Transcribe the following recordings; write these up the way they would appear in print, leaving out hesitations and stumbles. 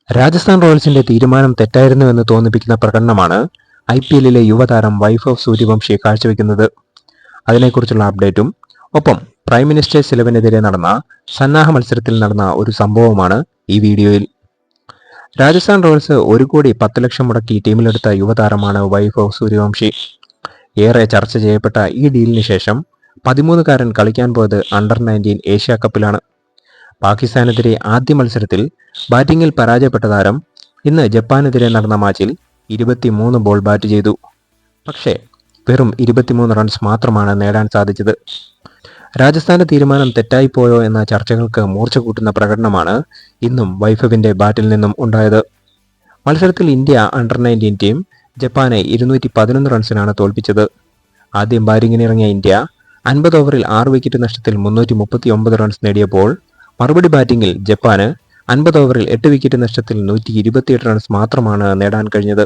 രാജസ്ഥാൻ റോയൽസിന്റെ തീരുമാനം തെറ്റായിരുന്നുവെന്ന് തോന്നിപ്പിക്കുന്ന പ്രകടനമാണ് IPLലെ യുവതാരം വൈഭവ് സൂര്യവംശി കാഴ്ചവെക്കുന്നത്. അതിനെക്കുറിച്ചുള്ള അപ്ഡേറ്റും ഒപ്പം പ്രൈം മിനിസ്റ്റേഴ്സ് 11-നെതിരെ നടന്ന സന്നാഹ മത്സരത്തിൽ നടന്ന ഒരു സംഭവമാണ് ഈ വീഡിയോയിൽ. രാജസ്ഥാൻ റോയൽസ് 1 കോടി 10 ലക്ഷം മുടക്കി ടീമിലെടുത്ത യുവതാരമാണ് വൈഭവ് സൂര്യവംശി. ഏറെ ചർച്ച ചെയ്യപ്പെട്ട ഈ ഡീലിന് ശേഷം 13-കാരൻ കളിക്കാൻ പോയത് അണ്ടർ-19 ഏഷ്യ കപ്പിലാണ്. പാകിസ്ഥാനെതിരെ ആദ്യ മത്സരത്തിൽ ബാറ്റിംഗിൽ പരാജയപ്പെട്ട താരം ഇന്ന് ജപ്പാനെതിരെ നടന്ന മാച്ചിൽ 23 ബോൾ ബാറ്റ് ചെയ്തു. പക്ഷേ വെറും 23 റൺസ് മാത്രമാണ് നേടാൻ സാധിച്ചത്. രാജസ്ഥാന്റെ തീരുമാനം തെറ്റായിപ്പോയോ എന്ന ചർച്ചകൾക്ക് മൂർച്ച കൂട്ടുന്ന പ്രകടനമാണ് ഇന്നും വൈഭവിന്റെ ബാറ്റിൽ നിന്നും ഉണ്ടായത്. മത്സരത്തിൽ ഇന്ത്യ അണ്ടർ-19 ടീം ജപ്പാനെ 211 റൺസിനാണ് തോൽപ്പിച്ചത്. ആദ്യം ബാറ്റിംഗിനിറങ്ങിയ ഇന്ത്യ 50 ഓവറിൽ 6 വിക്കറ്റ് നഷ്ടത്തിൽ 339 റൺസ് നേടിയപ്പോൾ മറുപടി ബാറ്റിംഗിൽ ജപ്പാന് 50 ഓവറിൽ 8 വിക്കറ്റ് നഷ്ടത്തിൽ 128 റൺസ് മാത്രമാണ് നേടാൻ കഴിഞ്ഞത്.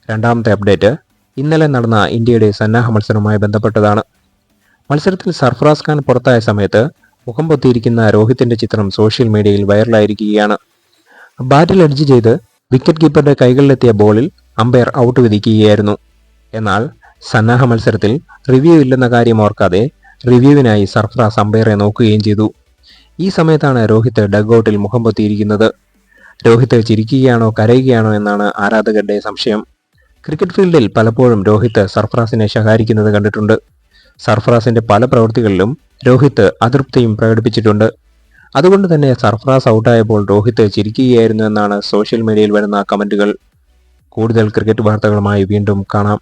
രണ്ടാമത്തെ അപ്ഡേറ്റ് ഇന്നലെ നടന്ന ഇന്ത്യയുടെ സന്നാഹ മത്സരവുമായി ബന്ധപ്പെട്ടതാണ്. മത്സരത്തിൽ സർഫറാസ് ഖാൻ പുറത്തായ സമയത്ത് മുഖം പൊത്തിയിരിക്കുന്ന രോഹിത്തിന്റെ ചിത്രം സോഷ്യൽ മീഡിയയിൽ വൈറലായിരിക്കുകയാണ്. ബാറ്റിൽ എഡ്ജ് ചെയ്ത് വിക്കറ്റ് കീപ്പറുടെ കൈകളിലെത്തിയ ബോളിൽ അമ്പയർ ഔട്ട് വിധിക്കുകയായിരുന്നു. എന്നാൽ സന്നാഹ മത്സരത്തിൽ റിവ്യൂ ഇല്ലെന്ന കാര്യം ഓർക്കാതെ റിവ്യൂവിനായി സർഫറാസ് അമ്പയറെ നോക്കുകയും ചെയ്തു. ഈ സമയത്താണ് രോഹിത് ഡഗ്ഔട്ടിൽ മുഖം പൊത്തിയിരിക്കുന്നത്. രോഹിത് ചിരിക്കുകയാണോ കരയുകയാണോ എന്നാണ് ആരാധകരുടെ സംശയം. ക്രിക്കറ്റ് ഫീൽഡിൽ പലപ്പോഴും രോഹിത് സർഫറാസിനെ ശകാരിക്കുന്നത് കണ്ടിട്ടുണ്ട്. സർഫറാസിന്റെ പല പ്രവൃത്തികളിലും രോഹിത് അതൃപ്തിയും പ്രകടിപ്പിച്ചിട്ടുണ്ട്. അതുകൊണ്ട് തന്നെ സർഫറാസ് ഔട്ടായപ്പോൾ രോഹിത് ചിരിക്കുകയായിരുന്നു എന്നാണ് സോഷ്യൽ മീഡിയയിൽ വരുന്ന കമന്റുകൾ. കൂടുതൽ ക്രിക്കറ്റ് വാർത്തകളുമായി വീണ്ടും കാണാം.